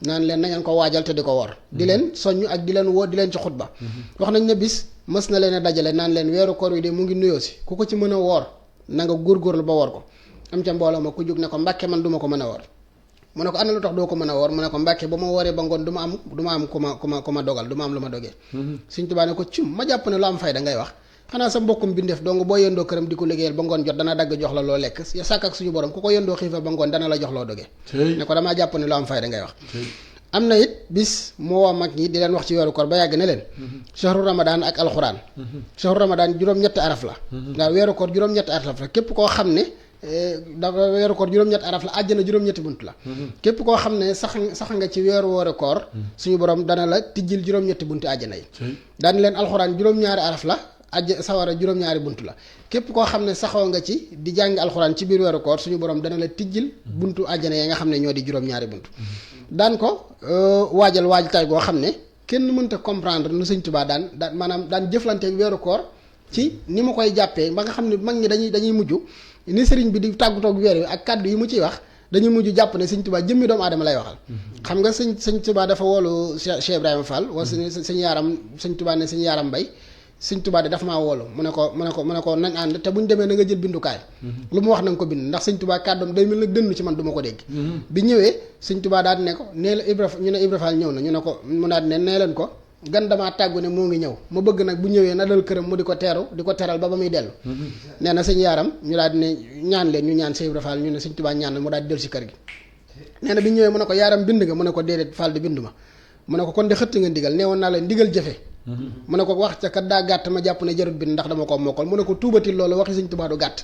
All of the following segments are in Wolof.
naan leen na ngeen ko waajal te di ko wor di leen soññ ak di leen woo di leen ci xutba wax nañ ne bis mës na leen a dajale naan leen weeru koor wi de mu ngi nuyoo si ku ko ci mën a woor na nga góorgóorlu ba woor ko am ca mbooloo ma ku jóg ne ko Mbàkke man duma ko mën a woor mu ne ko ana lu tax doo ko mën a woor mu ne ko Mbàkke ba ma wooree ba ngoon du ma am ku ma dogal du ma am lu ma dogee Sëñ Tuubaa ne ko cum ma jàpp ne lu am fayda ngay wax xanaa sa mbokkum bindeef donc boo yëndoo këram di ko liggéeyal ba ngoon jot dana dagg jox la loo lekk sàkk ak suñu borom ku ko yëndoo xiifa ba ngoon dana la jox loo dogee ne ko damaa jàpp ne lu am fayda ngay wax am na it bis moo woo mag ñi di leen wax ci weeru koor ba yàgg ne leen shahru ramadan ak alxuraan shahru ramadan juróom-ñetti araf la ndax weeru koor juróom-ñetti araf la képp koo xam ne dafa weeru koor juróom-ñetti araf la àjjana juróom-ñetti bunt la képp koo xam ne sax nga ci weeru koor suñu borom dana la tijjil juróom-ñetti bunti àjjana yi daan leen alxuraan juróom-ñaari araf la sawara juróom-ñaari bunt la képp koo xam ne saxoo nga ci di jàng alxuraan ci biir weeru koor suñu borom dana la tijjil buntu àjjana yi nga xam ne ñoo di juróom-ñaari bunt daan ko waajtaay goo xam ne kenn mënta comprendre nu Sëñ Tuubaa daan maanaam daan jëflante weeru koor ci ni mu koy jàppee ba nga xam ne mag ñi dañuy mujj ni sëriñ bi di tàggatoog weer wi ak kàddu yi mu ciy wax dañuy mujj jàpp ne Sëñ Tuubaa jëmmi doomu aadama lay waxal xam nga Sëñ Tuubaa dafa woolu Cheikh Ibrahima Fall wala sëñ yaaram Sëñ Tuubaa ne sëñ yaaram Mbay Sëñ Tuubaa de dafa maa woolu mu ne ko nañ ànd te bu ñu demee na nga jël bindukaay lu mu wax na nga ko bind ndax Sëñ Tuubaa kàddoom day mel nag dënnu ci man du ma ko dégg bi ñëwee Sëñ Tuubaa daal ne ko nee la ñu ne Ibra Fall ñëw na ñu ne ko mu daal ne nee leen ko gan damaa tàggu ne moo ngi ñëw ma bëgg nag bu ñëwee na dal këram mu di ko teeru di ko teral ba muy dellu nee na sëñ yaaram ñu daal di ne ñaan leen ñu ñaan Sëñ Ibra Fall ñu ne Sëñ Tuubaa ñaan mu daal di dellu si kër gi nee na bi ñëwee mu ne ko yaaram bind nga mu ne ko déedéet Fall di bind ma mu ne ko kon de xëtt nga ndigal nee woon naa leen ndigal jëfe mu ne ko wax ca kat daa gàtt ma jàpp ne jarut bind ndax dama ko mokkal mu ne ko tuubatil loolu waxi Sëñ Tuubaa du gàtt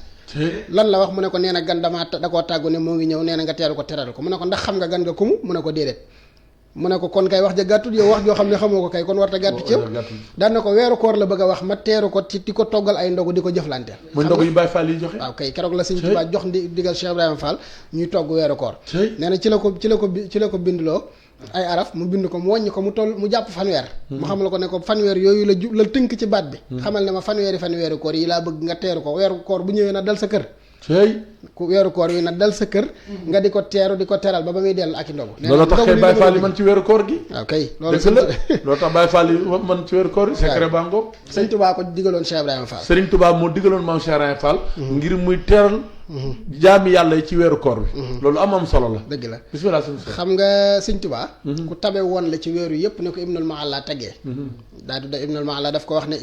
lan la wax mu ne ko nee na gan da koo tàggu ne moo ngi ñëw nee na nga teeru ko teral ko mu ne ko ndax xam nga gan nga kumu mu ne ko déedéet mu ne ko kon kay wax ja gàttut yow wax joo xam ne xamoo ko kay kon warta gàttu ci yow daan na ko weeru koor la bëgg a wax ma teeru ko ci di ko toggal ay ndogu di ko jëflante mooy ndogu yu Baay Faal yi joxe waaw kay keroog la Sëñ Tuubaa jox digal Cheikh Ibrahima Fall ñuy togg weeru koor nee na ci la ko bindloo ay araf mu bind ko mu wàññi ko mu toll mu jàpp fanweer mu xamal ko ne ko fanweer yooyu la tënk ci baat bi xamal ne ma fanweeri koor yi laa bëgg nga teeru ko weeru koor bu ñëwee na dal sa kër ku weeru koor wi nag dal sa kër nga di ko teeru di ko teral ba muy dellu ak i ndogu loolu tax kay Baay Faal yi man ci weeru koor gi waaw kay loolu tax Baay Faal yi man ci weeru koor gi secret baa ngoog Sëñ Tuubaa ko digaloon Cheikh Ibrahima Fall Sëriñ Tuubaa moo digaloon maam Cheikh Ibrahima Fall ngir muy teral jaami yàlla yi ci weeru koor bi loolu am solo la dëgg la bismillah xam nga Sëñ Tuubaa ku tabe woon la ci weeru yëpp ne ko Ibnul Maalla teggee daa tudda Ibnul Maalla daf ko wax ne